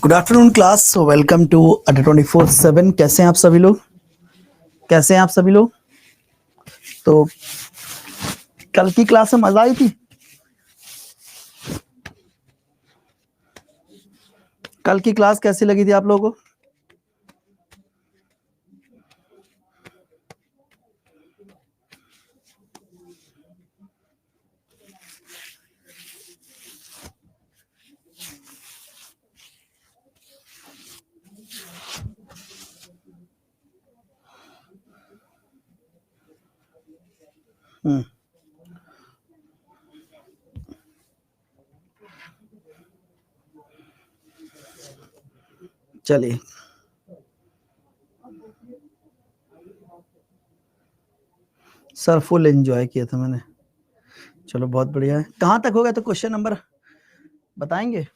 Good afternoon class, welcome to Adda 24/7। कैसे हैं आप सभी लोग? कैसे हैं आप सभी लोग? तो कल की क्लास में मजा आई थी? कल की क्लास कैसी लगी थी आप लोगों को? चलिए, सर फुल एंजॉय किया था मैंने। चलो बहुत बढ़िया है। कहाँ तक हो गया? तो क्वेश्चन नंबर बताएंगे?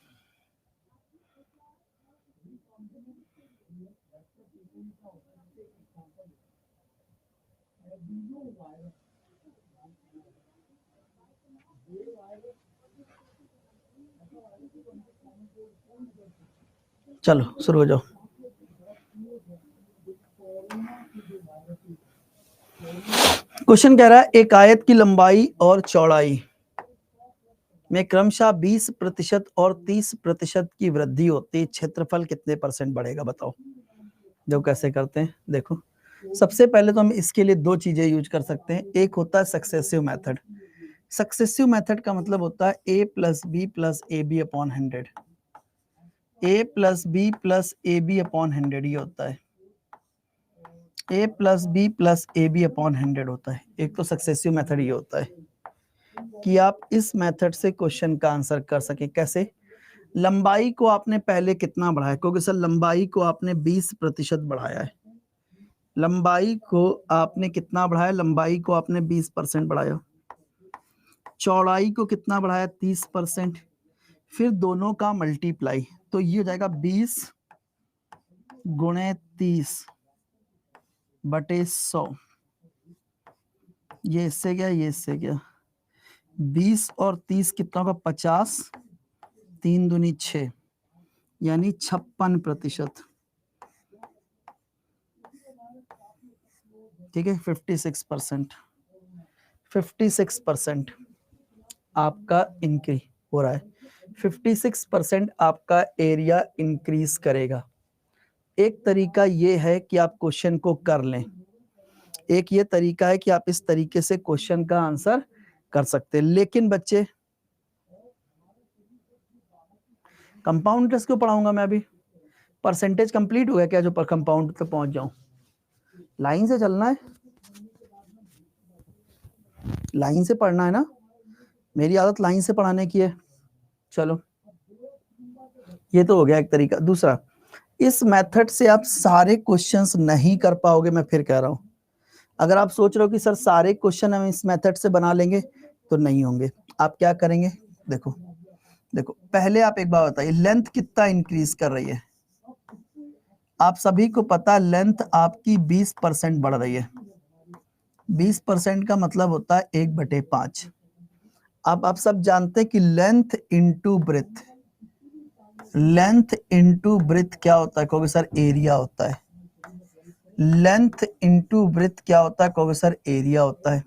चलो शुरू हो जाओ। क्वेश्चन कह रहा है एक आयत की लंबाई और चौड़ाई में क्रमशः 20% और 30% की वृद्धि होती, क्षेत्रफल कितने परसेंट बढ़ेगा? बताओ। जो कैसे करते हैं देखो। सबसे पहले तो हम इसके लिए दो चीजें यूज कर सकते हैं। एक होता है सक्सेसिव मेथड। सक्सेसिव मेथड का मतलब होता है a plus B plus A B upon 100। A plus B plus A B upon 100 ये होता है। a plus B plus A B upon 100 होता है। एक तो सक्सेसिव मेथड ये होता है कि आप इस मेथड से क्वेश्चन का आंसर कर सके। कैसे? लंबाई को आपने पहले कितना बढ़ाया? क्योंकि सर लंबाई को आपने 20% बढ़ाया है। लंबाई को आपने कितना बढ़ाया? लंबाई को आपने 20% बढ़ाया। चौड़ाई को कितना बढ़ाया? 30%। फिर दोनों का मल्टीप्लाई, तो ये हो जाएगा 20 गुणे 30 बटे 100। ये इससे क्या, ये इससे क्या, 20 और 30 कितना होगा? 50। 3 दूनी 6, यानी 56%। ठीक है, 56%। 56% आपका इंक्रीज हो रहा है। 56% आपका एरिया इंक्रीज करेगा। एक तरीका ये है कि आप क्वेश्चन को कर लें। एक ये तरीका है कि आप इस तरीके से क्वेश्चन का आंसर कर सकते हैं। लेकिन बच्चे, कंपाउंड इंटरेस्ट क्यों पढ़ाऊंगा मैं अभी? परसेंटेज कंप्लीट हो गया क्या जो पर कंपाउंड तक पहुंच जाऊं? लाइन से चलना है, लाइन से पढ़ना है ना। मेरी आदत लाइन से पढ़ाने की है। चलो, ये तो हो गया एक तरीका। दूसरा, इस मेथड से आप सारे क्वेश्चंस नहीं कर पाओगे। मैं फिर कह रहा हूं, अगर आप सोच रहे हो कि सर सारे क्वेश्चन हम इस मेथड से बना लेंगे, तो नहीं होंगे। आप क्या करेंगे? देखो देखो, पहले आप एक बात बताइए, लेंथ कितना इंक्रीज कर रही है? आप सभी को पता, लेंथ आपकी 20% बढ़ रही है। 20% का मतलब होता है 1/5। अब आप सब जानते हैं कि length into breath, length into breath क्या होता है? कहोगे सर एरिया होता है। लेंथ इंटू ब्रेथ क्या होता है? कहोगे सर एरिया होता है।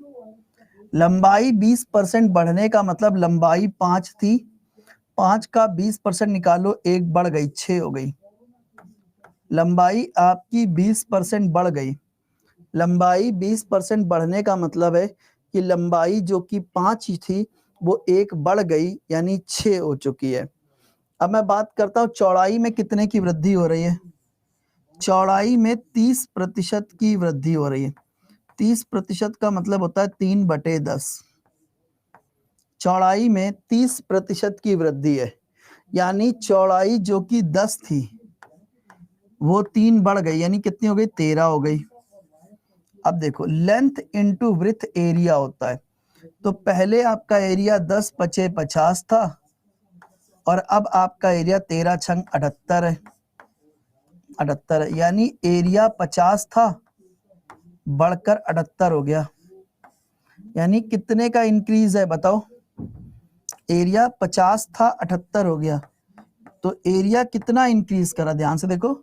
लंबाई 20% बढ़ने का मतलब, लंबाई 5 थी, 5 का 20% निकालो, 1 बढ़ गई, 6 हो गई। लंबाई आपकी 20% बढ़ गई। लंबाई 20% बढ़ने का मतलब है कि लंबाई जो कि 5 थी वो 1 बढ़ गई, यानी 6 हो चुकी है। अब मैं बात करता हूं चौड़ाई में कितने की वृद्धि हो रही है? चौड़ाई में 30% की वृद्धि हो रही है। 30% का मतलब होता है 3/10। चौड़ाई में 30% की वृद्धि है, यानी चौड़ाई जो कि 10 थी वो 3 बढ़ गई, यानी कितनी हो गई? 13 हो गई। अब देखो, लेंथ इंटू ब्रेथ एरिया होता है। तो पहले आपका एरिया 10 × 50 था, और अब आपका एरिया 13 × 78 है। 78 है, यानी एरिया 50 था, बढ़कर 78 हो गया। यानी कितने का इंक्रीज है? बताओ, एरिया 50 था 78 हो गया, तो एरिया कितना इंक्रीज करा, ध्यान से देखो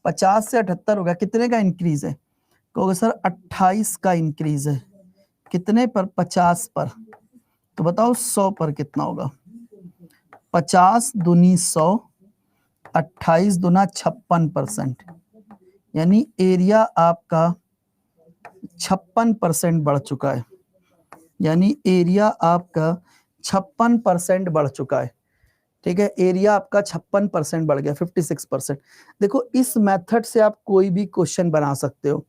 50 से 78 हो गया, कितने का इंक्रीज है, कहोगे सर 28 का इंक्रीज है, कितने पर, 50 पर, तो बताओ 100 पर कितना होगा, 50 दूनी 100, 28 दूना 56%, यानी एरिया आपका 56% बढ़ चुका है, यानी एरिया आपका 56% बढ़ चुका है। ठीक है, एरिया आपका 56% बढ़ गया, 56%। देखो इस मेथड से आप कोई भी क्वेश्चन बना सकते हो,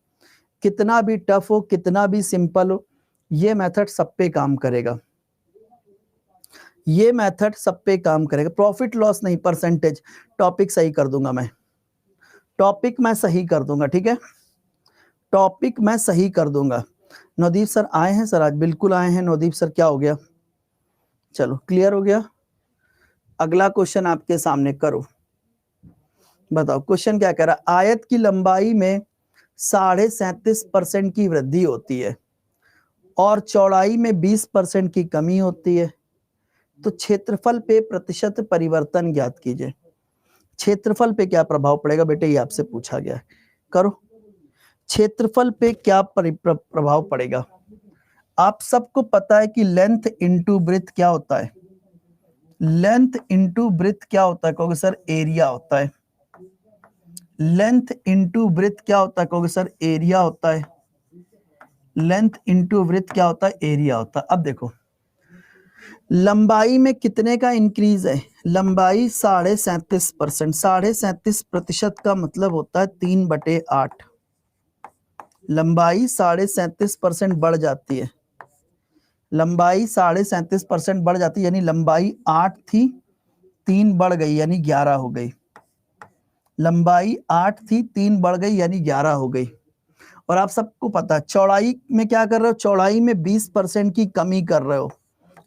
कितना भी टफ हो, कितना भी सिंपल हो, ये मेथड सब पे काम करेगा, ये मेथड सब पे काम करेगा। प्रॉफिट लॉस नहीं, परसेंटेज, टॉपिक सही कर दूंगा मैं, टॉपिक मैं सही कर दूंगा, ठीक है, टॉपिक मैं सही कर दूंगा। नवदीप सर आए हैं सर, आज बिल्कुल आए हैं नवदीप सर, क्या हो गया, चलो क्लियर हो गया। अगला क्वेश्चन आपके सामने करो, बताओ क्वेश्चन क्या कह रहा है, आयत की लंबाई में 37.5% की वृद्धि होती है और चौड़ाई में 20% की कमी होती है, तो क्षेत्रफल पे प्रतिशत परिवर्तन ज्ञात कीजिए। क्षेत्रफल पे क्या प्रभाव पड़ेगा बेटे, ये आपसे पूछा गया है, करो। क्षेत्रफल पे क्या प्रभाव पड़ेगा, आप सबको पता है कि लेंथ इनटू ब्रेथ क्या होता है, लेंथ इनटू ब्रेथ क्या होता है, कहोगे सर एरिया होता है। लेंथ इनटू ब्रेथ क्या होता है, कहोगे सर एरिया होता है। लेंथ इनटू ब्रेथ क्या होता है, एरिया होता है। अब देखो लंबाई में कितने का इंक्रीज है, लंबाई 37.5%, 37.5% का मतलब होता है 3/8, लंबाई 37.5% बढ़ जाती है, लंबाई 37.5% बढ़ जाती है, यानी लंबाई 8 थी 3 बढ़ गई यानी 11 हो गई, लंबाई 8 थी 3 बढ़ गई यानी 11 हो गई। और आप सबको पता है चौड़ाई में क्या कर रहे हो, चौड़ाई में 20% की कमी कर रहे हो,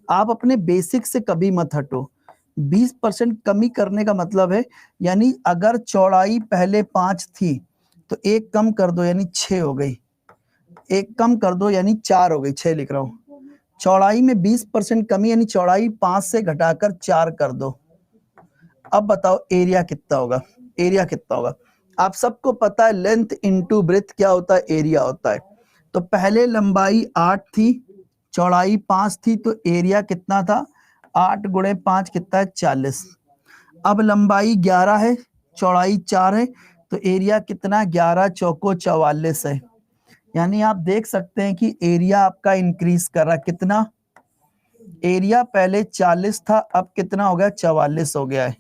आप अपने बेसिक से कभी मत हटो। 20% कमी करने का मतलब है, यानी अगर चौड़ाई पहले 5 थी तो एक कम कर दो यानी 6 हो गई, एक कम कर दो यानी 4 हो गई, 6 लिख रहा हूं। चौड़ाई में 20% कमी यानी चौड़ाई 5 से घटाकर 4 कर दो। अब बताओ एरिया कितना होगा, एरिया कितना होगा, आप सबको पता है लेंथ इनटू ब्रेथ क्या होता है, एरिया होता है। तो पहले लंबाई 8 थी चौड़ाई 5 थी, तो एरिया कितना था, 8 गुणे 5 कितना है, 40। अब लंबाई 11 है चौड़ाई 4 है, तो एरिया कितना, 11 चौको 44 है। यानी आप देख सकते हैं कि एरिया आपका इंक्रीज कर रहा, कितना, एरिया पहले 40 था अब कितना हो गया, 44 हो गया है।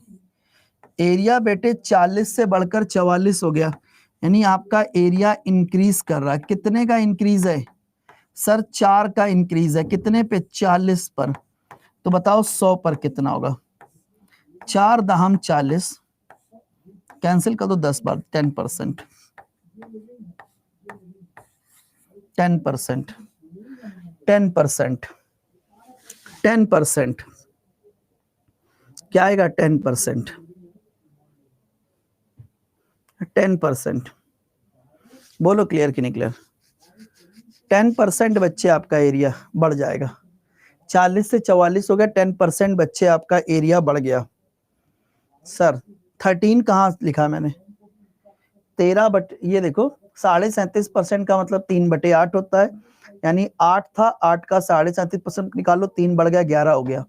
एरिया बेटे 40 से बढ़कर 44 हो गया, यानी आपका एरिया इंक्रीज कर रहा है। कितने का इंक्रीज है सर, 4 का इंक्रीज है, कितने पे, 40 पर। तो बताओ 100 पर कितना होगा, 4 दहम 40, कैंसिल कर दो 10 बार, 10%, 10%, 10%, 10%, क्या आएगा 10%, 10%, बोलो क्लियर कि नहीं क्लियर, 10% बच्चे आपका एरिया बढ़ जाएगा, 40 से 44 हो गया, 10% बच्चे आपका एरिया बढ़ गया। सर 13 कहाँ लिखा मैंने, 13 बट ये देखो 37.5% का मतलब 3/8 होता है, यानी 8 था 8 का 37.5% निकालो, 3 बढ़ गया 11 हो गया।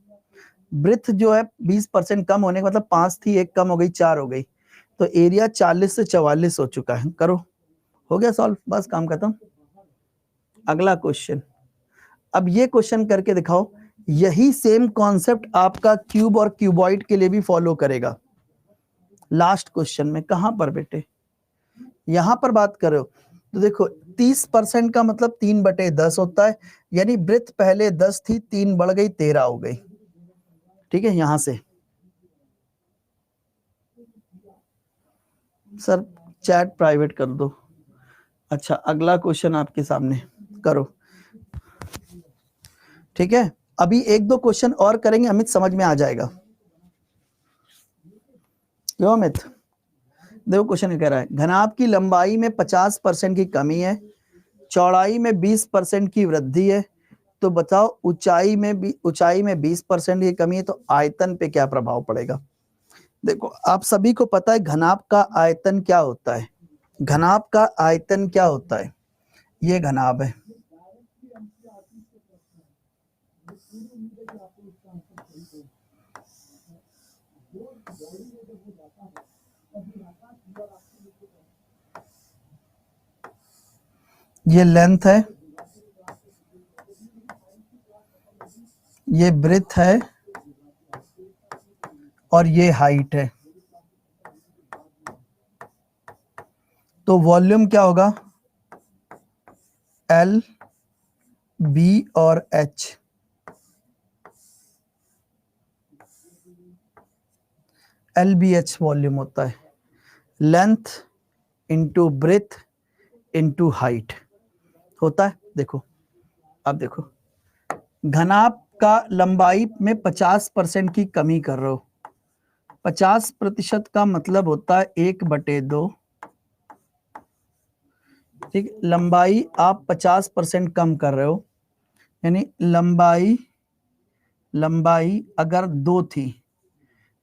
ब्रेथ जो है 20% कम होने का मतलब 5 थी 1 कम हो गई 4 हो गई, तो एरिया 40 से 44 हो चुका है। करो, हो गया सॉल्व, बस काम खत्म। अगला क्वेश्चन, अब ये क्वेश्चन करके दिखाओ, यही सेम कॉन्सेप्ट आपका क्यूब और क्यूबॉइड के लिए भी फॉलो करेगा। लास्ट क्वेश्चन में कहां पर बेटे, यहां पर बात कर रहे हो, तो देखो 30% का मतलब 3/10 होता है, यानी ब्रेथ पहले 10 थी 3 बढ़ गई 13 हो गई। ठीक है, यहां से सर चैट प्राइवेट कर दो। अच्छा अगला क्वेश्चन आपके सामने, करो। ठीक है, अभी 1-2 क्वेश्चन और करेंगे, अमित समझ में आ जाएगा। क्यों अमित, देखो क्वेश्चन कह रहा है, घनाभ की लंबाई में 50% की कमी है, चौड़ाई में 20% की वृद्धि है, तो तो बताओ ऊंचाई में 20% की कमी है तो आयतन पे क्या प्रभाव पड़ेगा। देखो आप सभी को पता है घनाभ का आयतन क्या होता है, घनाभ का आयतन क्या होता है, ये घनाभ है। ये लेंथ है, ये ब्रेथ है और ये हाइट है। तो वॉल्यूम क्या होगा, एल बी और H. L B H volume होता है, length into breadth into height होता है। देखो अब देखो घनाभ का लंबाई में 50% की कमी कर रहे हो, 50% का मतलब होता है 1/2। ठीक, लंबाई आप 50% कम कर रहे हो, यानी लंबाई अगर 2 थी,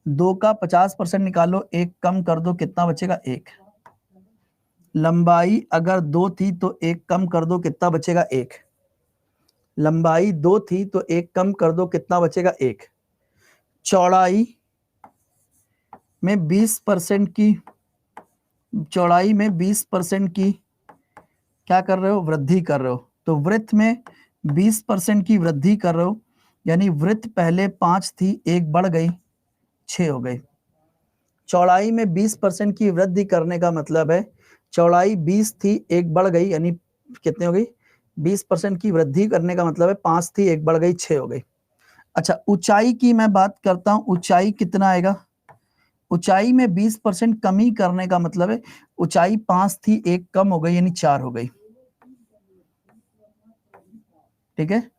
2 का 50% निकालो, 1 कम कर दो, कितना बचेगा 1। लंबाई अगर 2 थी तो 1 कम कर दो, कितना बचेगा 1। लंबाई 2 थी तो 1 कम कर दो, कितना बचेगा 1। चौड़ाई में 20% की, चौड़ाई में 20% की क्या कर रहे हो, वृद्धि कर रहे हो। तो वृत्त में 20% की वृद्धि कर रहे हो, यानी वृत्त पहले 5 थी, 1 बढ़ गई, 6 हो गई। चौड़ाई में 20% की वृद्धि करने का मतलब है चौड़ाई 20 थी, 1 बढ़ गई, यानी कितने हो गई, 20% की वृद्धि करने का मतलब है 5 थी, 1 बढ़ गई, 6 हो गई। अच्छा ऊंचाई की मैं बात करता हूं, ऊंचाई कितना आएगा, ऊंचाई में 20% कमी करने का मतलब है ऊंचाई 5 थी, 1 कम हो गई, यानी 4 हो गई। ठीक है,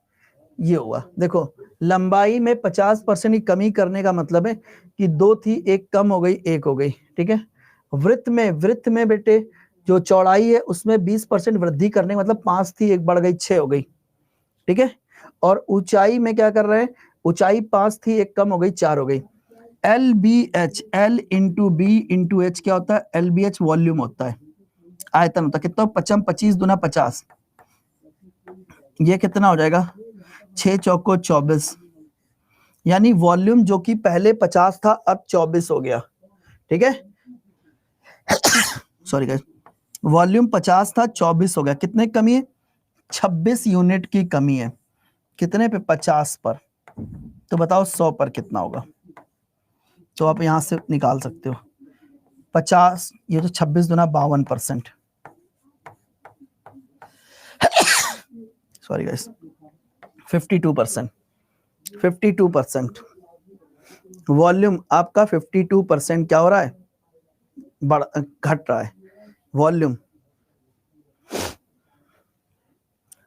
ये हुआ। देखो लंबाई में 50% की कमी करने का मतलब है कि 2 थी, 1 कम हो गई, 1 हो गई। ठीक है, वृत्त में बेटे जो चौड़ाई है उसमें 20% वृद्धि करने का मतलब 5 थी, 1 बढ़ गई, 6 हो गई। ठीक है, और ऊंचाई में क्या कर रहे हैं, ऊंचाई 5 थी, 1 कम हो गई, 4 हो गई। L B H, L into B into H क्या होता है, एल बी एच वॉल्यूम होता है, आयतन होता है। कितना, 25 दूना 50, ये कितना हो जाएगा, 6 चौको 24, यानी वॉल्यूम जो कि पहले 50 था अब 24 हो गया। ठीक है, सॉरी गाइस, वॉल्यूम 50 था 24 हो गया, कितने कमी है, 26 यूनिट की कमी है। कितने पे, 50 पर। तो बताओ 100 पर कितना होगा, तो आप यहां से निकाल सकते हो 50, ये तो 26 दूना 52%, सॉरी गाइस 52%, 52% वॉल्यूम आपका 52% क्या हो रहा है, घट रहा है वॉल्यूम।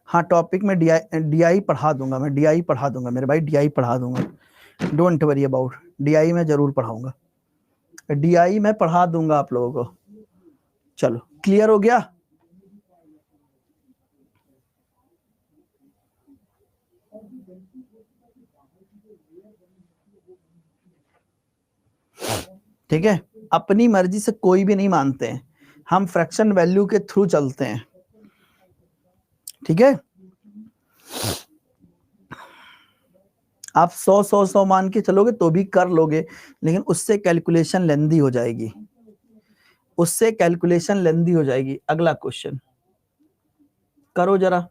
हाँ टॉपिक में डीआई पढ़ा दूंगा, मैं डीआई पढ़ा दूंगा मेरे भाई, डीआई पढ़ा दूंगा, डोंट वरी अबाउट, डीआई में जरूर पढ़ाऊंगा, डीआई में पढ़ा दूंगा आप लोगों को। चलो क्लियर हो गया। ठीक है, अपनी मर्जी से कोई भी नहीं मानते हैं, हम फ्रैक्शन वैल्यू के थ्रू चलते हैं। ठीक है, आप 100 मान के चलोगे तो भी कर लोगे, लेकिन उससे कैलकुलेशन लेंदी हो जाएगी, उससे कैलकुलेशन लेंदी हो जाएगी। अगला क्वेश्चन करो जरा,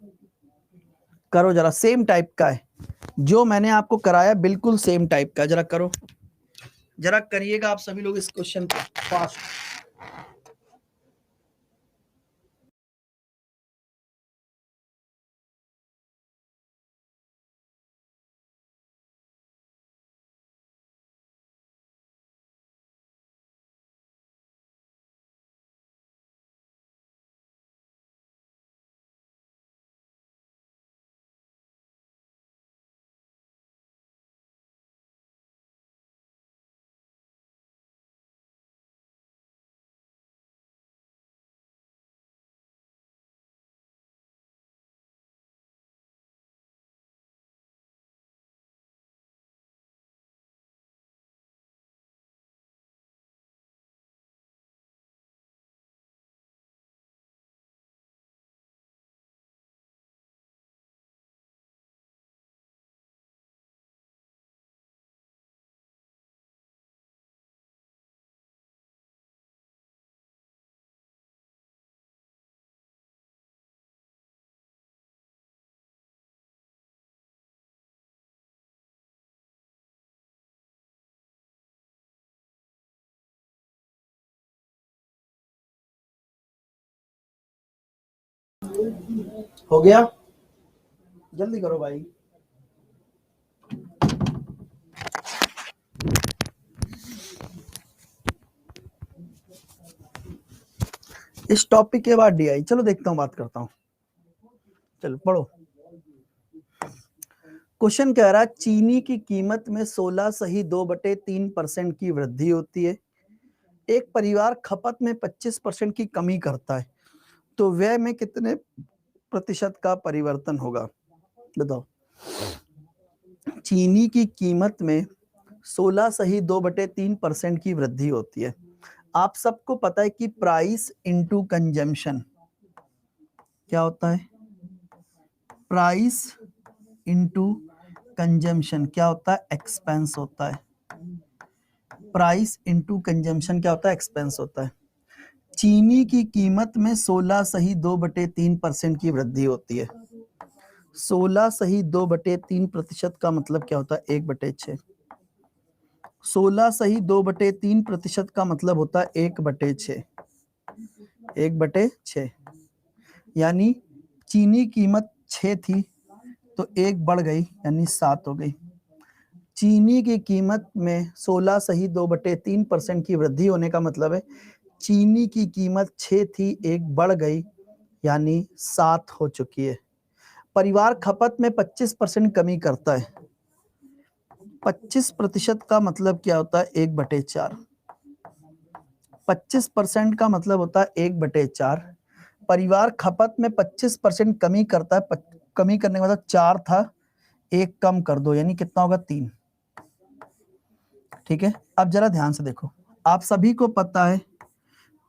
करो जरा, सेम टाइप का है जो मैंने आपको कराया, बिल्कुल सेम टाइप का, जरा करो, जरा करिएगा आप सभी लोग इस क्वेश्चन को फास्ट। हो गया, जल्दी करो भाई। इस टॉपिक के बाद डी आई, चलो देखता हूँ, बात करता हूँ। चलो पढ़ो। क्वेश्चन कह रहा है चीनी की कीमत में 16.2/3% की वृद्धि होती है। एक परिवार खपत में 25% की कमी करता है, तो व्यय में कितने प्रतिशत का परिवर्तन होगा? बताओ। चीनी की कीमत में 16.2/3% की वृद्धि होती है। आप सबको पता है कि प्राइस इनटू कंजम्पशन क्या होता है? प्राइस इनटू कंजम्पशन क्या होता है? एक्सपेंस होता है। प्राइस इनटू कंजम्पशन क्या होता है? एक्सपेंस होता है। चीनी की कीमत में 16.2/3% की वृद्धि होती है। 16.2/3% का मतलब क्या होता है? 1/6। 16.2/3% का मतलब होता है 1/6। 1/6 यानी चीनी कीमत 6 थी तो 1 बढ़ गई यानी 7 हो गई। चीनी की कीमत में 16.2/3% की वृद्धि होने का मतलब है चीनी की कीमत 6 थी, 1 बढ़ गई यानी 7 हो चुकी है। परिवार खपत में 25% कमी करता है। 25% का मतलब क्या होता है? 1/4। 25% का मतलब होता है 1/4। परिवार खपत में 25% कमी करता है। कमी करने का मतलब 4 था, 1 कम कर दो यानी कितना होगा? 3। ठीक है, अब जरा ध्यान से देखो। आप सभी को पता है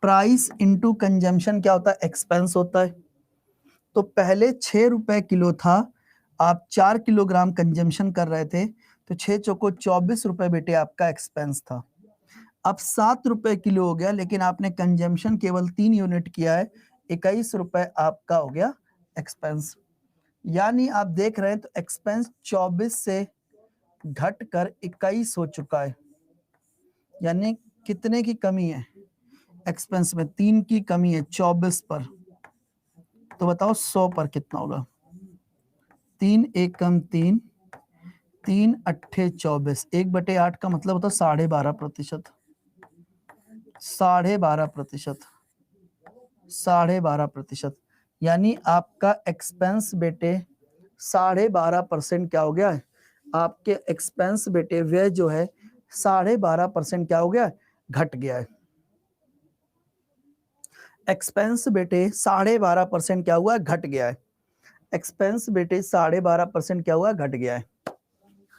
प्राइस इनटू कंजम्पशन क्या होता है? एक्सपेंस होता है। तो पहले 6 रुपए किलो था, आप 4 किलोग्राम कंजम्पशन कर रहे थे, तो 6 चौको 24 रुपए बेटे आपका एक्सपेंस था। अब 7 रुपए किलो हो गया, लेकिन आपने कंजम्पशन केवल 3 यूनिट किया है, 21 रुपए आपका हो गया एक्सपेंस। यानी आप देख रहे हैं तो एक्सपेंस 24 से घट कर 21 हो चुका है। यानी कितने की कमी है एक्सपेंस में? 3 की कमी है 24 पर। तो बताओ 100 पर कितना होगा? 3 1 कम 3, 3 अट्ठे 24, 1/8 का मतलब होता है 12.5%। 12.5%। 12.5%। यानी आपका एक्सपेंस बेटे 12.5% क्या हो गया है? आपके एक्सपेंस बेटे व्यय जो है 12.5% क्या हो गया? घट गया है। एक्सपेंस बेटे 12.5% क्या हुआ? घट गया है। एक्सपेंस बेटे 12.5% क्या हुआ? घट गया है।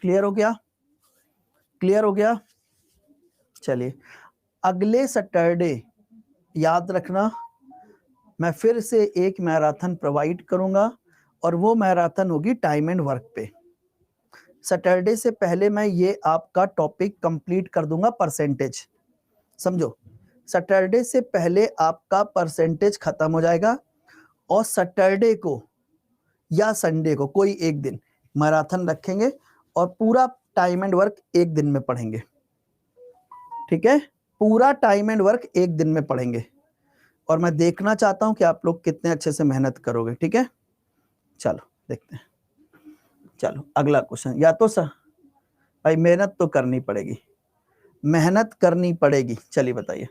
क्लियर हो गया? क्लियर हो गया? चलिए, अगले सैटरडे याद रखना मैं फिर से एक मैराथन प्रोवाइड करूंगा और वो मैराथन होगी टाइम एंड वर्क पे। सैटरडे से पहले मैं ये आपका टॉपिक कंप्लीट कर दूंगा, परसेंटेज। समझो, सैटरडे से पहले आपका परसेंटेज खत्म हो जाएगा और सैटरडे को या संडे को कोई एक दिन मैराथन रखेंगे और पूरा टाइम एंड वर्क एक दिन में पढ़ेंगे। ठीक है, पूरा टाइम एंड वर्क एक दिन में पढ़ेंगे और मैं देखना चाहता हूं कि आप लोग कितने अच्छे से मेहनत करोगे। ठीक है, चलो देखते हैं। चलो अगला क्वेश्चन। या तो सर भाई मेहनत तो करनी पड़ेगी, मेहनत करनी पड़ेगी। चलिए बताइए,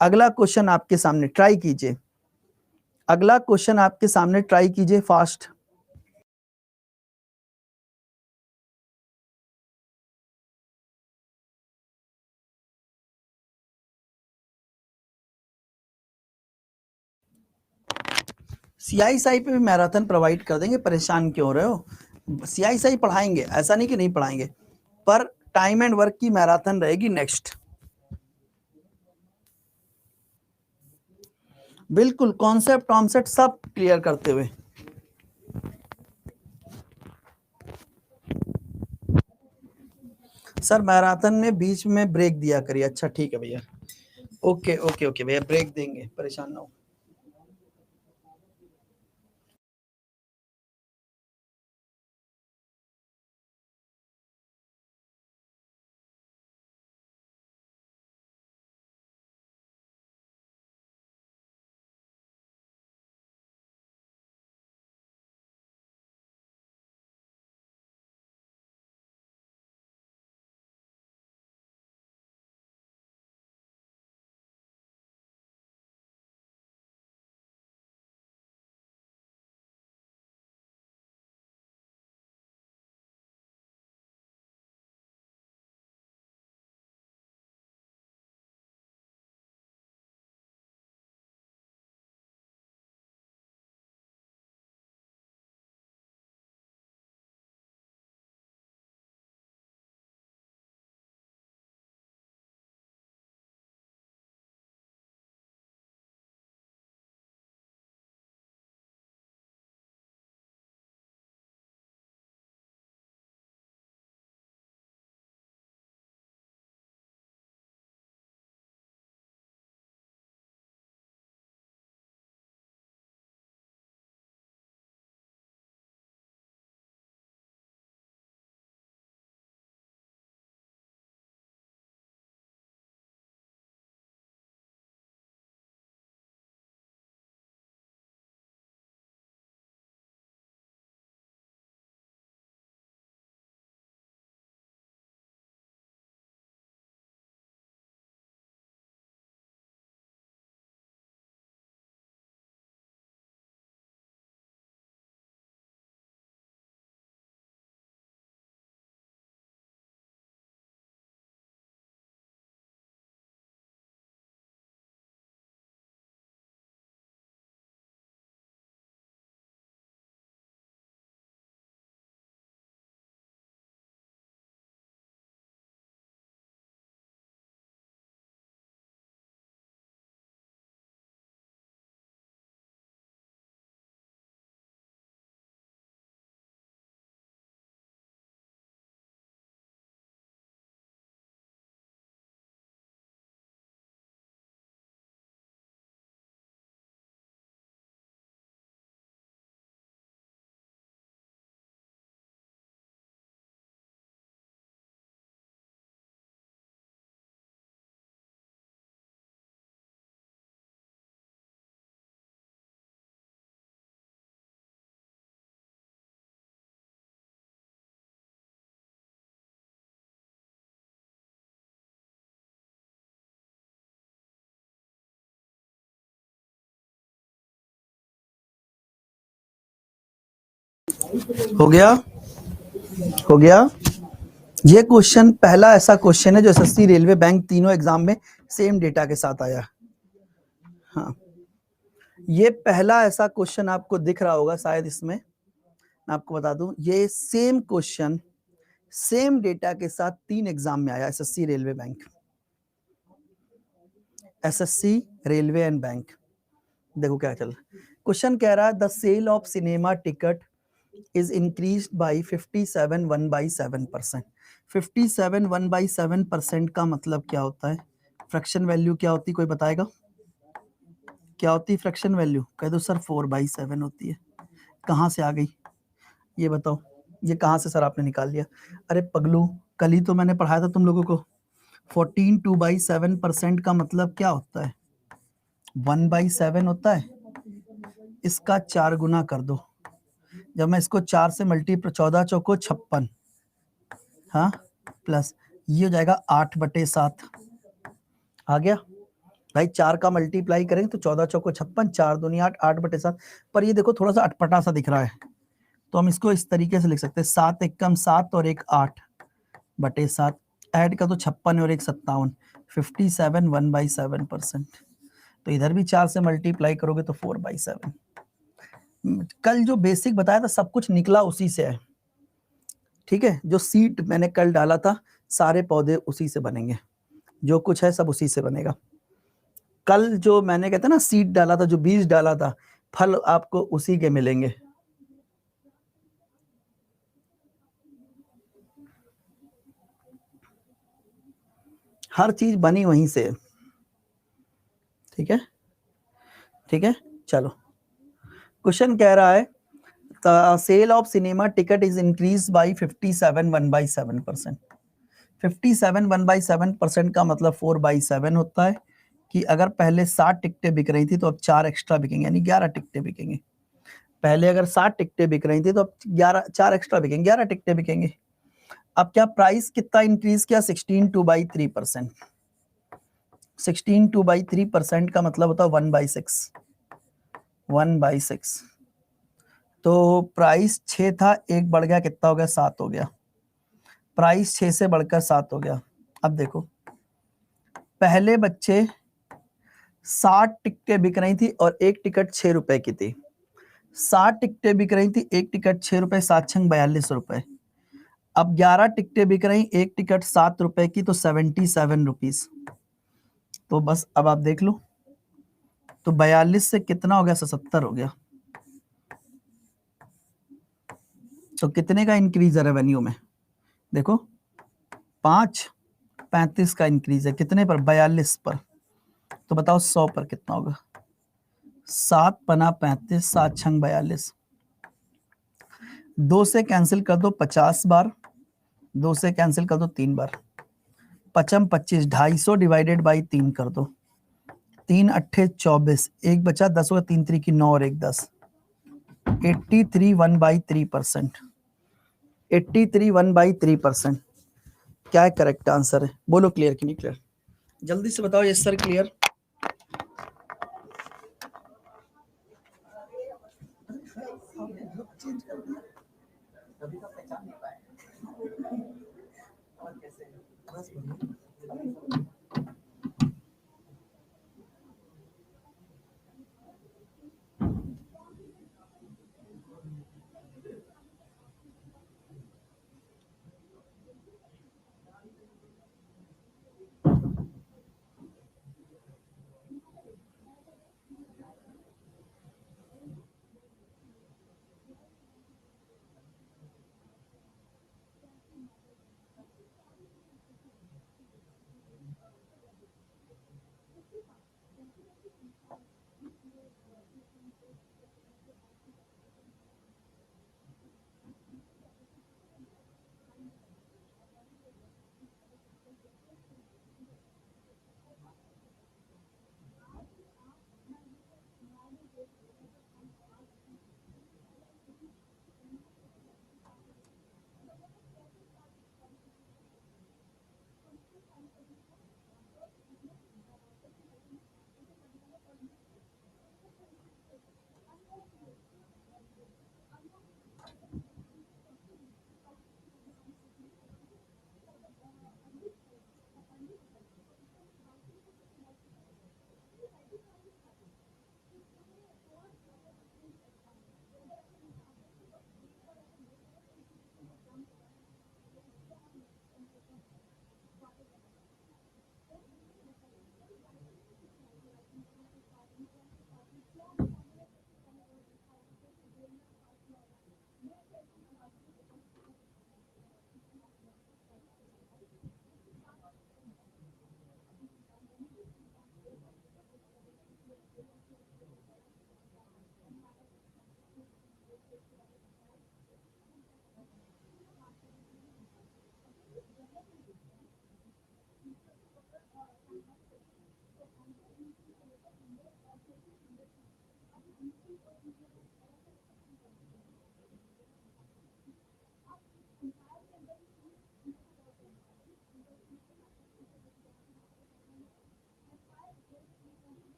अगला क्वेश्चन आपके सामने, ट्राई कीजिए। अगला क्वेश्चन आपके सामने, ट्राई कीजिए फास्ट। CISI पे भी मैराथन प्रोवाइड कर देंगे, परेशान क्यों हो रहे हो? CISI पढ़ाएंगे, ऐसा नहीं कि नहीं पढ़ाएंगे, पर टाइम एंड वर्क की मैराथन रहेगी नेक्स्ट। बिल्कुल, कॉन्सेप्ट कॉन्सेप्ट सब क्लियर करते हुए। सर मैराथन में बीच में ब्रेक दिया करिए। अच्छा ठीक है भैया, ओके ओके ओके भैया, ब्रेक देंगे, परेशान ना हो। हो गया, हो गया। ये क्वेश्चन पहला ऐसा क्वेश्चन है जो एसएससी, रेलवे, बैंक तीनों एग्जाम में सेम डेटा के साथ आया। हाँ, ये पहला ऐसा क्वेश्चन आपको दिख रहा होगा शायद इसमें। मैं आपको बता दूं, ये सेम क्वेश्चन सेम डेटा के साथ 3 एग्जाम में आया, SSC, railway, bank. SSC, railway and bank. देखो क्या चल क्वेश्चन कह रहा है, the sale of cinema ticket is increased by 57 1/7%। 57 1/7% का मतलब क्या होता है? फ्रैक्शन वैल्यू क्या होती है, कोई बताएगा? क्या होती है फ्रैक्शन वैल्यू? कह दो सर 4/7 होती है। कहाँ से आ गई ये बताओ? ये कहाँ से सर आपने निकाल लिया? अरे पगलू, कल ही तो मैंने पढ़ाया था तुम लोगों को। 14 2/7% का मतलब क्या होता है? 1/7 होता है। इसका 4 गुना कर दो। जब मैं इसको 4 से मल्टीप्लाई, 14 चौको 56, हाँ, प्लस ये हो जाएगा 8/7। आ गया भाई, 4 का मल्टीप्लाई करेंगे तो 14 चौको 56, 4 दूनी 8, 8/7। पर ये देखो थोड़ा सा अटपटा सा दिख रहा है, तो हम इसको इस तरीके से लिख सकते हैं, 7 एकम 7 और 1 8/7। ऐड का तो 56 और 1 57, 57 1/7%। तो इधर भी 4 से मल्टीप्लाई करोगे तो 4/7। कल जो बेसिक बताया था सब कुछ निकला उसी से है, ठीक है। जो सीड मैंने कल डाला था, सारे पौधे उसी से बनेंगे, जो कुछ है सब उसी से बनेगा। कल जो मैंने कहता ना सीड डाला था, जो बीज डाला था, फल आपको उसी के मिलेंगे। हर चीज बनी वहीं से, ठीक है, ठीक है। चलो, क्वेश्चन कह रहा है sale of cinema ticket is increase by 57 1/7%। 57 1/7% का मतलब 4/7 होता है कि अगर पहले 60 टिकटें बिक रही थी तो अब 4 एक्स्ट्रा बिकेंगे, यानी 11 टिकटें बिकेंगे। पहले अगर 60 टिकटें बिक रही थी तो अब 11, 4 एक्स्ट्रा बिकेंगे, 11 टिकटें बिकेंगे। अब क्या प्राइस कितना इंक्रीज किया? 16 2/3%। 16 2/3% का मतलब होता है 1/6। 1/6। तो प्राइस 6 था, एक बढ़ गया, कितना हो गया? 7 हो गया। प्राइस 6 से बढ़कर 7 हो गया। अब देखो, पहले बच्चे 60 टिकटें बिक रही थी और एक टिकट 6 रुपए की थी। 60 टिकटें बिक रही थी, एक टिकट 6 रुपए, 7 छंग 42 रुपए। अब 11 टिकटें बिक रही, एक टिकट 7 रुपए की, तो 77 रुपीज। तो बस अब आप देख लो, तो 42 से कितना हो गया? 77 हो गया। तो कितने का इंक्रीज है रेवेन्यू में? देखो, 5 35 का इंक्रीज है, कितने पर? 42 पर। तो बताओ 100 पर कितना होगा? 7 पना 35, 7 छंग 42। 2 से कैंसिल कर दो 50 बार, 2 से कैंसिल कर दो 3 बार। 55 25, 250 डिवाइडेड बाई 3 कर दो। 3 अट्ठे 24, एक बचा 10 होगा, 3 3 की 9 और 1 10। 83 1/3%। 83 1/3%। क्या है करेक्ट आंसर है? बोलो क्लियर कि नहीं क्लियर? जल्दी से बताओ। Yes sir clear.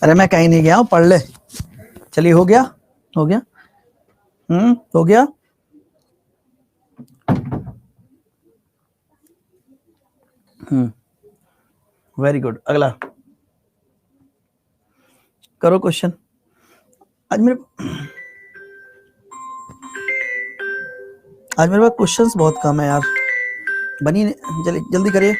अरे मैं कहीं नहीं गया हूँ, पढ़ ले। चलिए, हो गया, हो गया, हो गया। Very good. अगला करो क्वेश्चन। आज मेरे पास क्वेश्चंस बहुत कम है यार, बनी जल्दी करिए।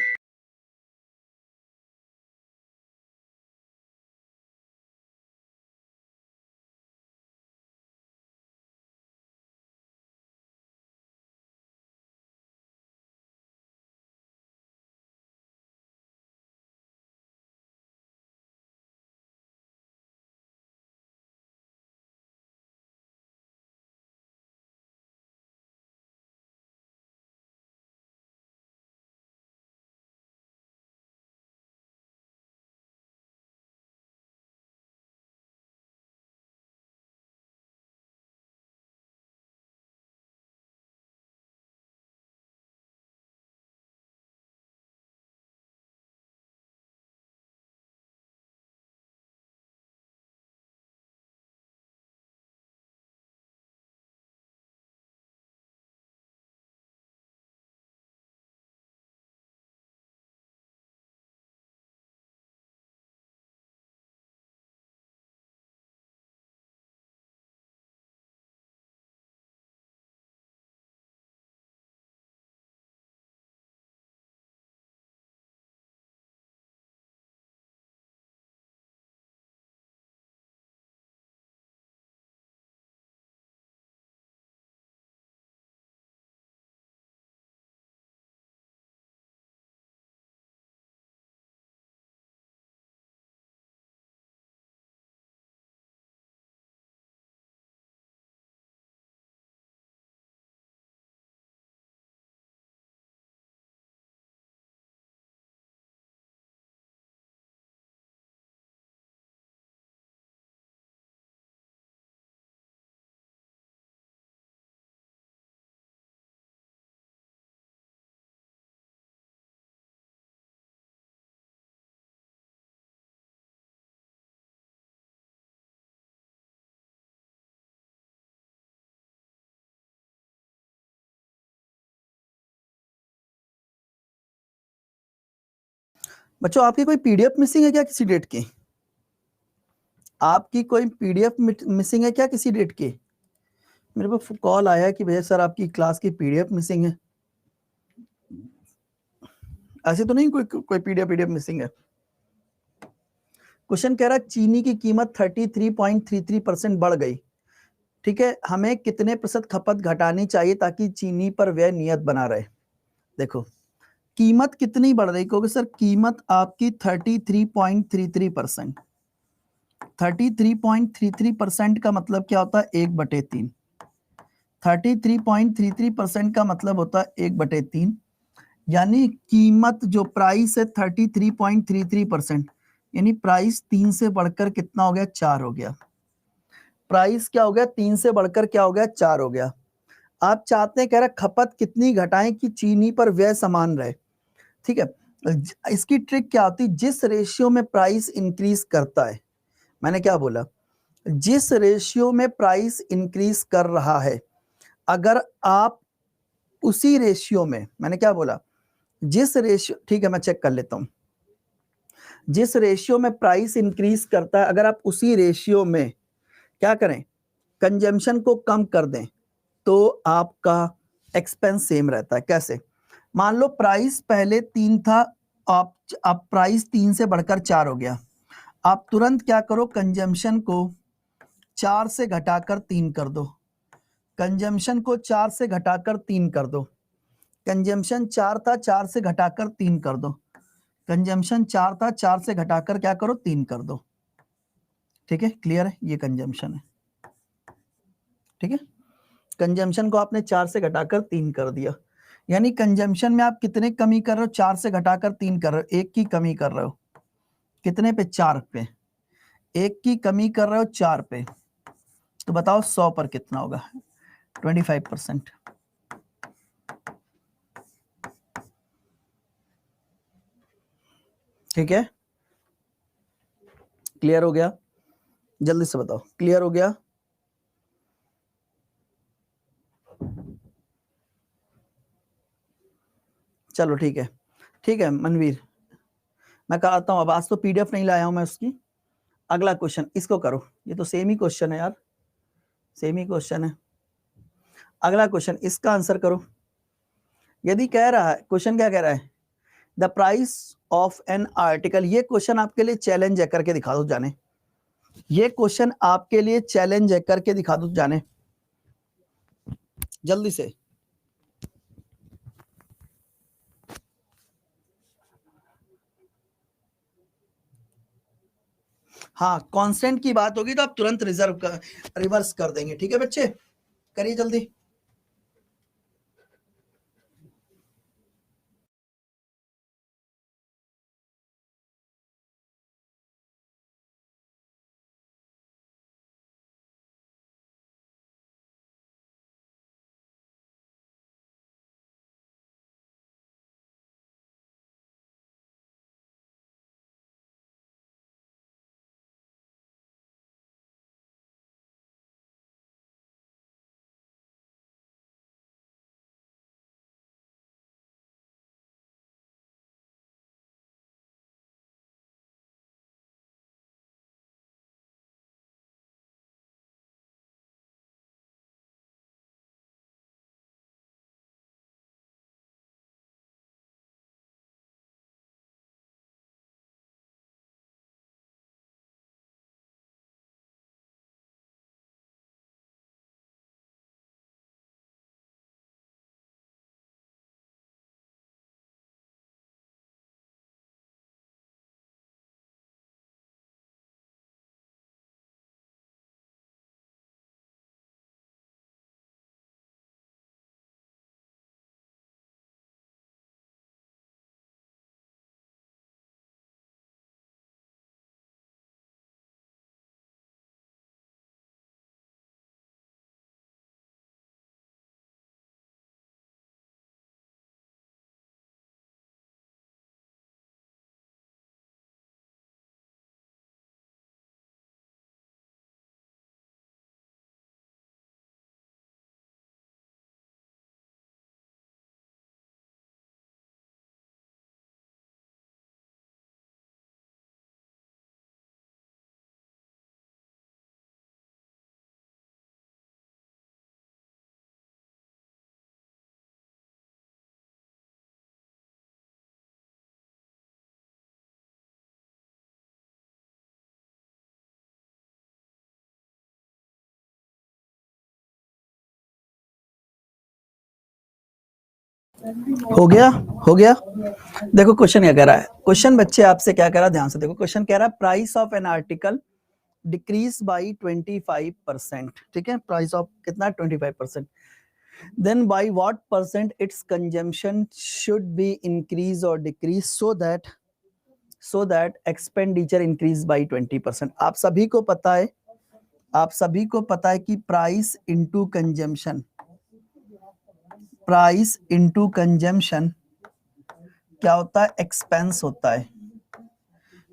बच्चों, आपकी कोई पीडीएफ मिसिंग है क्या किसी डेट की? आपकी कोई पीडीएफ मिसिंग है क्या किसी डेट की? मेरे पास कॉल आया कि भैया सर आपकी क्लास की पीडीएफ मिसिंग है। ऐसे तो नहीं कोई पीडीएफ मिसिंग है। क्वेश्चन कह रहा है चीनी की कीमत 33.33% बढ़ गई, ठीक है, हमें कितने प्रतिशत खपत घटानी चाहिए ताकि चीनी पर व्यय नियत बना रहे। देखो कीमत कितनी बढ़ रही, क्योंकि सर कीमत आपकी 33.33%, 33.33% का मतलब क्या होता है 1/3, 33.33% का मतलब होता है 1/3, यानी कीमत जो प्राइस है 33.33%, यानी प्राइस 3 से बढ़कर कितना हो गया 4 हो गया। प्राइस क्या हो गया 3 से बढ़कर क्या हो गया 4 हो गया। आप चाहते हैं, कह रहे खपत कितनी घटाएं कि चीनी पर व्यय समान रहे, ठीक है। इसकी ट्रिक क्या होती है, जिस रेशियो में प्राइस इंक्रीज करता है, मैंने क्या बोला, जिस रेशियो में प्राइस इंक्रीज कर रहा है, अगर आप उसी रेशियो में, मैंने क्या बोला, जिस रेशियो, ठीक है मैं चेक कर लेता हूं, जिस रेशियो में प्राइस इंक्रीज करता है, अगर आप उसी रेशियो में क्या करें, कंजम्पशन को कम कर दें, तो आपका एक्सपेंस सेम रहता है। कैसे, मान लो प्राइस पहले 3 था, आप प्राइस 3 से बढ़कर 4 हो गया, आप तुरंत क्या करो, कंजम्पशन को 4 से घटाकर 3 कर दो, कंजम्पशन को 4 से घटाकर 3 कर दो, कंजम्पशन 4 था 4 से घटाकर 3 कर दो, कंजम्पशन 4 था 4 से घटाकर क्या करो 3 कर दो, ठीक है, क्लियर है, ये कंजम्पशन है, ठीक है। कंजम्पशन को आपने 4 से घटाकर 3 कर दिया, यानी कंजम्पशन में आप कितने कमी कर रहे हो, 4 से घटाकर 3 कर रहे हो, एक की कमी कर रहे हो, कितने पे, 4 पे, एक की कमी कर रहे हो 4 पे, तो बताओ 100 पर कितना होगा, 25%, ठीक है, क्लियर हो गया, जल्दी से बताओ, क्लियर हो गया। चलो ठीक है, ठीक है मनवीर, मैं कराता हूं, अब आज तो पीडीएफ नहीं लाया हूं मैं उसकी। अगला क्वेश्चन इसको करो, ये तो सेम ही क्वेश्चन है यार, सेम ही क्वेश्चन है। अगला क्वेश्चन इसका आंसर करो। यदि कह रहा है, क्वेश्चन क्या कह रहा है, the price of an article, ये क्वेश्चन आपके लिए चैलेंज है, करके दिखा दो जाने, ये क्वेश्चन आपके लिए चैलेंज है, करके दिखा दो जाने जल्दी से। हाँ कांस्टेंट की बात होगी तो आप तुरंत रिवर्स कर देंगे, ठीक है बच्चे, करिए जल्दी। हो गया, हो गया। देखो क्वेश्चन क्या कह रहा है, क्वेश्चन बच्चे आपसे क्या कह रहा है, ध्यान से देखो। क्वेश्चन कह रहा है price of an article decrease by 25%, ठीक है, प्राइस ऑफ कितना 25%, then by what percent its consumption should be increase or decrease so that expenditure increase by 20%। आप सभी को पता है, आप सभी को पता है कि price into consumption, price into consumption क्या होता है, एक्सपेंस होता है।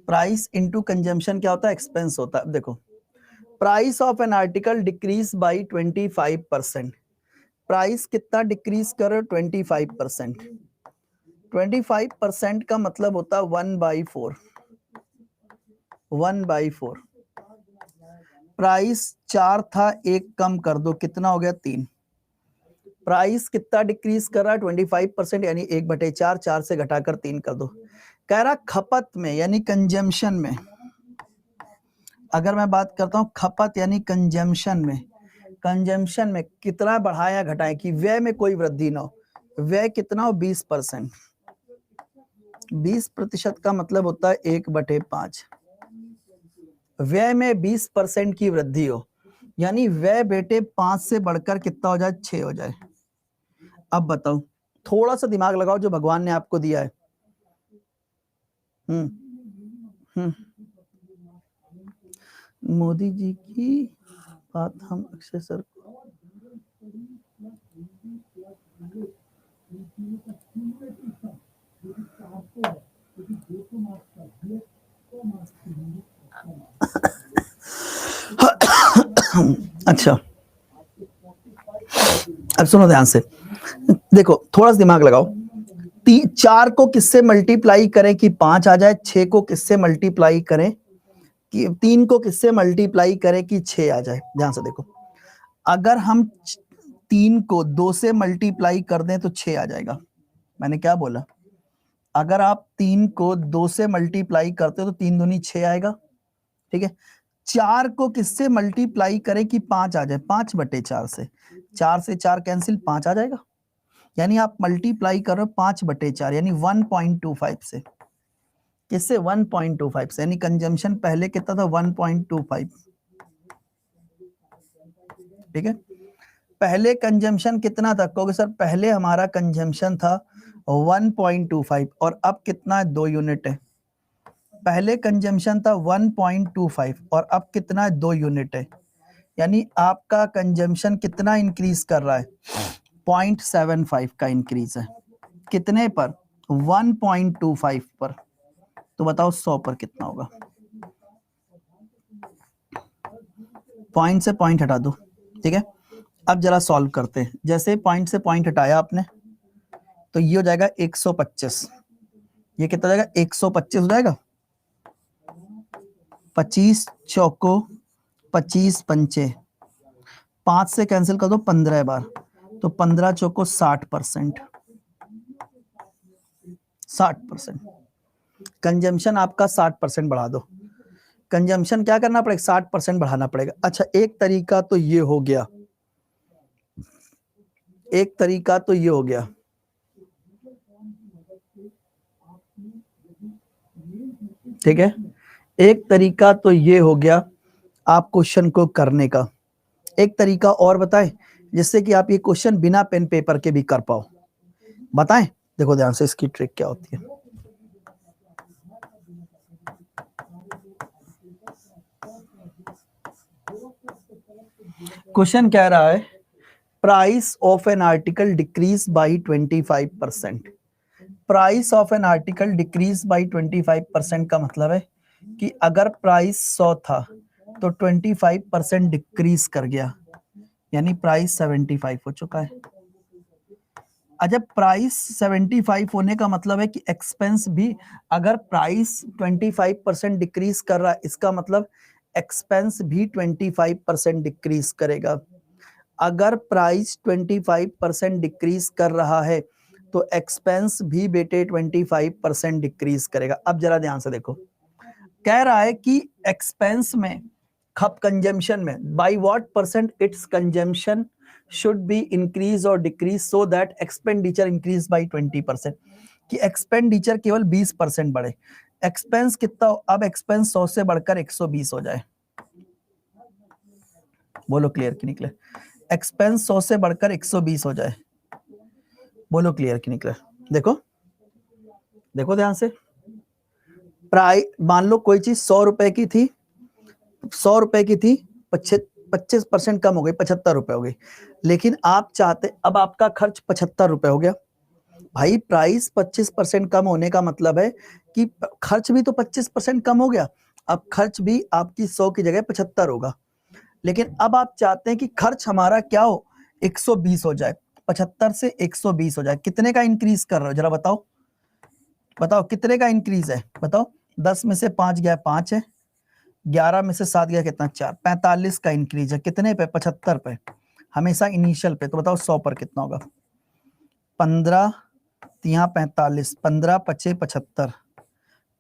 प्राइस इनटू कंजम्पशन क्या होता है, एक्सपेंस होता है। अब देखो, price of an article decrease by 25%, price कितना डिक्रीज करो, 25%। 25% का मतलब होता है 1/4, 1/4। प्राइस 4 था, एक कम कर दो, कितना हो गया 3। प्राइस कितना डिक्रीज कर रहा है, 25%, यानी 1/4, 4 से घटाकर 3 कर दो। कह रहा खपत में यानी कंजम्पशन में, अगर मैं बात करता हूं खपत यानी कंजम्पशन में, कंजम्पशन में कितना बढ़ाया घटाएं कि व्यय में कोई वृद्धि ना हो। व्यय कितना हो, 20%। 20% का मतलब होता है 1/5। व्यय में 20% की वृद्धि हो, यानी व्यय बेटे 5 से बढ़कर कितना हो जाए, 6 हो जाए। अब बताओ, थोड़ा सा दिमाग लगाओ जो भगवान ने आपको दिया है। मोदी जी की बात हम अक्षय सर को, अच्छा अब सुनो ध्यान से, देखो थोड़ा सा दिमाग लगाओ। 4 को किससे मल्टीप्लाई करें कि 5 आ जाए, 6 को किससे मल्टीप्लाई करें कि 3 को किससे मल्टीप्लाई करें कि 6 आ जाए। ध्यान से देखो, अगर हम 3 को 2 से मल्टीप्लाई कर दें तो 6 आ जाएगा। मैंने क्या बोला, अगर आप 3 को 2 से मल्टीप्लाई करते हो तो 3 दूनी 6 आएगा, ठीक है। 4 को किससे मल्टीप्लाई करें कि 5 आ जाए, 5/4 से, 4 से 4 कैंसिल, 5 आ जाएगा। यानी आप मल्टीप्लाई कर रहे हो 5/4 यानी 1.25 से, किससे, 1.25 से, यानी कंजम्पशन पहले कितना था, 1.25, ठीक है। पहले कंजम्पशन कितना था, कहोगे सर पहले हमारा कंजम्पशन था 1.25 और अब कितना है, 2 यूनिट है। पहले कंजम्पशन था 1.25 और अब कितना है, 2 यूनिट है। यानी आपका कंजम्पशन कितना इंक्रीज कर रहा है, 0.75 का इंक्रीज है। कितने पर, 1.25 पर। तो बताओ 100 पर कितना होगा, पॉइंट से पॉइंट हटा दो, ठीक है। अब जरा सॉल्व करते हैं। जैसे पॉइंट से पॉइंट हटाया आपने तो ये हो जाएगा 125, ये कितना हो जाएगा, 125 हो जाएगा। 25 चौको 25 पंचे, 5 से कैंसिल कर दो 15 बार, तो 15 चौको 60%, 60%। कंजम्पशन आपका 60% बढ़ा दो। कंजम्पशन क्या करना पड़ेगा, 60% बढ़ाना पड़ेगा। अच्छा एक तरीका तो ये हो गया, एक तरीका तो ये हो गया, ठीक है। एक तरीका तो ये हो गया आप क्वेश्चन को करने का। एक तरीका और बताएं जिससे कि आप ये क्वेश्चन बिना पेन पेपर के भी कर पाओ, बताएं। देखो ध्यान से, इसकी ट्रिक क्या होती है। क्वेश्चन कह रहा है price of an article decrease by 25%। Price of an article decrease by 25% का मतलब है कि अगर प्राइस 100 था तो 25% डिक्रीज कर गया, यानी प्राइस 75 हो चुका है। अच्छा प्राइस 75 होने का मतलब है कि एक्सपेंस भी, अगर प्राइस 25% डिक्रीज कर रहा है इसका मतलब एक्सपेंस भी 25% डिक्रीज करेगा। अगर प्राइस 25% डिक्रीज कर रहा है तो एक्सपेंस भी बेटे 25% डिक्रीज करेगा। अब जरा ध्यान से देखो, कह रहा है कि एक्सपेंस में, खप कंजम्पशन में, by what percent its consumption should be increase और decrease so that expenditure increase by 20%, कि एक्सपेंडिचर केवल 20% बढ़े। एक्सपेंस कितना, अब एक्सपेंस 100 से बढ़कर 120 हो जाए। बोलो क्लियर कि निकले? एक्सपेंस 100 से बढ़कर 120 हो जाए। बोलो क्लियर कि निकले? देखो देखो ध्यान से, प्राइस मान लो कोई चीज 100 रुपए की थी, 100 रुपए की थी, 25% कम हो गई, 75 रुपए हो गई। लेकिन आप चाहते, अब आपका खर्च 75 रुपए हो गया। भाई प्राइस 25% कम होने का मतलब है कि खर्च भी तो 25% कम हो गया। अब खर्च भी आपकी 100 की जगह 75 होगा। लेकिन अब आप चाहते हैं कि खर्च हमारा क्या हो, 120 हो जाए, 75 से 120 हो जाए। कितने का इंक्रीज कर रहे हो जरा बताओ, बताओ कितने का इंक्रीज है बताओ। 10 में से 5 गया 5 है, 11 में से 7 गया कितना 4, 45 का इंक्रीज है। कितने पे? 75 पे, हमेशा इनिशियल पे। तो बताओ 100 पर कितना होगा? 15 यहाँ 45, 15 पचे 75,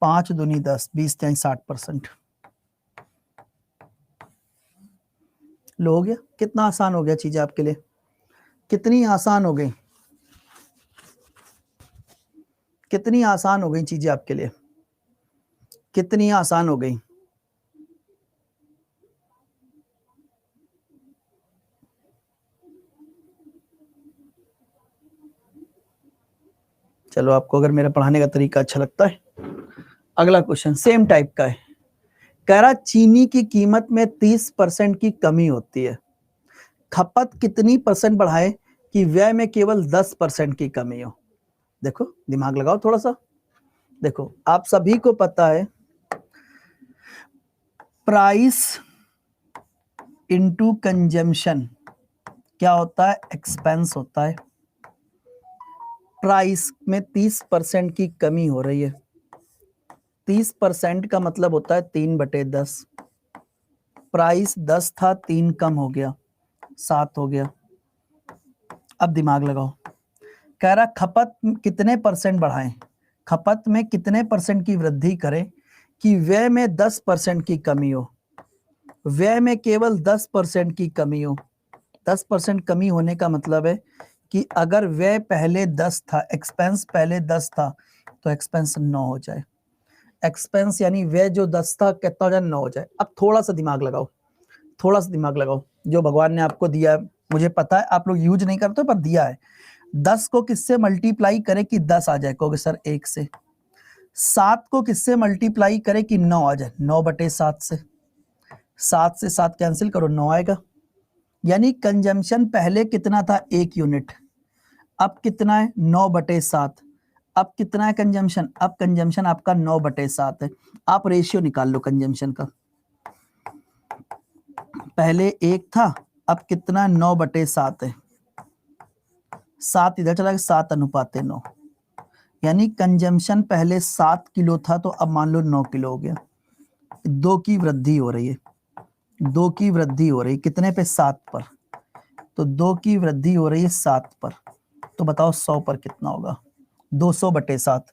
5 दूनी 10, 20 ત્યાં 60%। लो हो गया। कितना आसान हो गया चीजें आपके लिए, कितनी आसान हो गई, कितनी आसान हो गई चीजें आपके लिए, कितनी आसान हो गई। चलो आपको अगर मेरा पढ़ाने का तरीका अच्छा लगता है, अगला क्वेश्चन सेम टाइप का है। कह रहा चीनी की कीमत में 30% की कमी होती है, खपत कितनी परसेंट बढ़ाए कि व्यय में केवल 10% की कमी हो। देखो दिमाग लगाओ थोड़ा सा। देखो आप सभी को पता है प्राइस इनटू कंजम्पशन क्या होता है, एक्सपेंस होता है। प्राइस में 30% की कमी हो रही है, 30% का मतलब होता है 3/10। प्राइस 10 था, 3 कम हो गया, 7 हो गया। अब दिमाग लगाओ, कह रहा खपत कितने परसेंट बढ़ाएं, खपत में कितने परसेंट की वृद्धि करें कि व्यय में 10% की कमी हो, व्यय में केवल 10% की कमी हो। 10% कमी होने का मतलब है कि अगर व्यय पहले 10 था, एक्सपेंस पहले 10 था, तो एक्सपेंस 9 हो जाए। एक्सपेंस यानी व्यय जो 10 था कितना हो जाए, 9 हो जाए। अब थोड़ा सा दिमाग लगाओ, थोड़ा सा दिमाग लगाओ। जो भगवान ने आपको दिया है, मुझे पता है आप लोग यूज नहीं करते पर दिया है। 10 को किससे मल्टीप्लाई करें कि 10 आ जाए, कहोगे सर 1 से। 7 को किससे मल्टीप्लाई करें कि 9 आ जाए, 9/7 से। 7 से 7 कैंसिल करो, 9 आएगा। यानी कंजम्पशन पहले कितना था, 1 यूनिट, अब कितना है 9/7। अब कितना है कंजम्पशन, अब कंजम्पशन आपका 9/7 है। आप रेशियो निकाल लो कंजम्पशन का, पहले 1 था, अब कितना 9/7 है। 7 इधर चला गया, 7:9। यानी कंजम्पशन पहले 7 किलो था, तो अब मान लो 9 किलो हो गया। 2 की वृद्धि हो रही है, 2 की वृद्धि हो रही है कितने पे, 7 पर। तो 2 की वृद्धि हो रही है 7 पर। तो बताओ 100 पर कितना होगा, 200/7,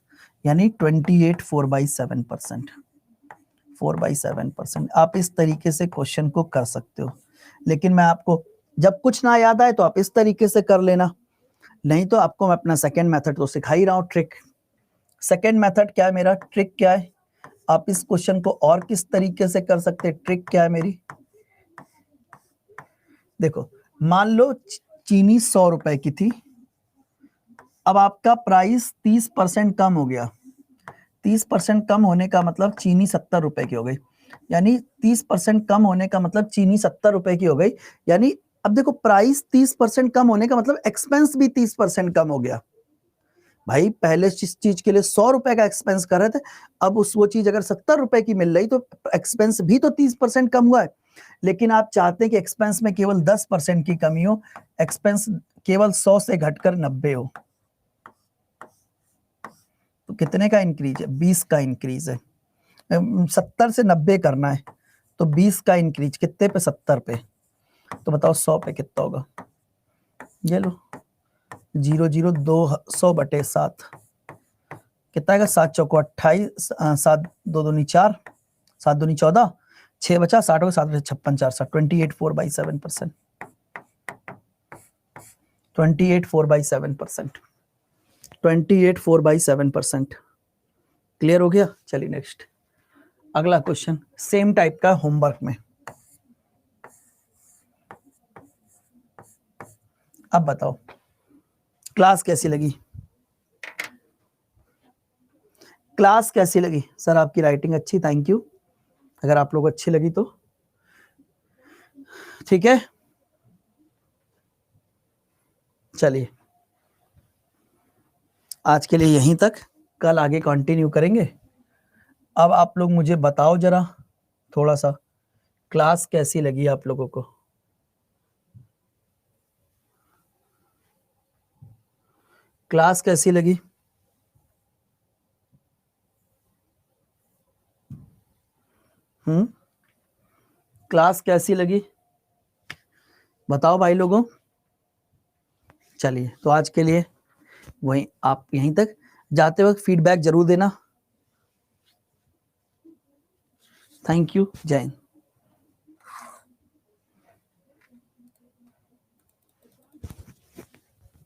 यानी 28 4/7%। 4/7%। आप इस तरीके से क्वेश्चन को कर सकते हो। लेकिन मैं आपको, जब कुछ ना याद आए तो आप इस तरीके से कर लेना, नहीं तो आपको मैं अपना सेकेंड मेथड तो सिखा ही रहा हूँ, ट्रिक। सेकेंड मेथड क्या है मेरा, ट्रिक क्या है, आप इस क्वेश्चन को और किस तरीके से कर सकते हैं, ट्रिक क्या है मेरी। देखो मान लो चीनी 100 रुपए की थी, अब आपका प्राइस 30% कम हो गया। 30% कम होने का मतलब चीनी 70 रुपए की हो गई। यानी 30% कम होने का मतलब चीनी 70 रुपए की हो गई। यानी अब देखो प्राइस 30% कम होने का मतलब एक्सपेंस भी 30% कम हो गया। भाई पहले जिस चीज के लिए 100 रुपए का एक्सपेंस कर रहे थे, अब वो चीज अगर 70 रुपए की मिल रही तो एक्सपेंस भी तो 30% कम हुआ है। लेकिन आप चाहते हैं कि एक्सपेंस में केवल 10% की कमी हो, एक्सपेंस केवल 100 से घटकर 90 हो। तो कितने का इंक्रीज है, 20 का इंक्रीज है। 70 से 90 करना है तो 20 का इंक्रीज, कितने पे, 70 पे। तो बताओ 100 पे कितना होगा, ये लो 0 200/7 कितना आएगा, 7 चौको 28, 7 2 दूनी 4, 7 दूनी 14, 6 बचा, 60 हो गया, 7 56 4 60, 28 4/7%। 28 4/7%, 28 4/7%। क्लियर हो गया? चलिए नेक्स्ट अगला क्वेश्चन सेम टाइप का होमवर्क में। अब बताओ क्लास कैसी लगी? क्लास कैसी लगी? सर आपकी राइटिंग अच्छी, थैंक यू। अगर आप लोग अच्छी लगी तो ठीक है। चलिए आज के लिए यहीं तक, कल आगे कंटिन्यू करेंगे। अब आप लोग मुझे बताओ जरा थोड़ा सा क्लास कैसी लगी आप लोगों को? क्लास कैसी लगी? क्लास कैसी लगी बताओ भाई लोगों। चलिए तो आज के लिए वहीं, आप यहीं तक, जाते वक्त फीडबैक जरूर देना। थैंक यू, जय हिंद।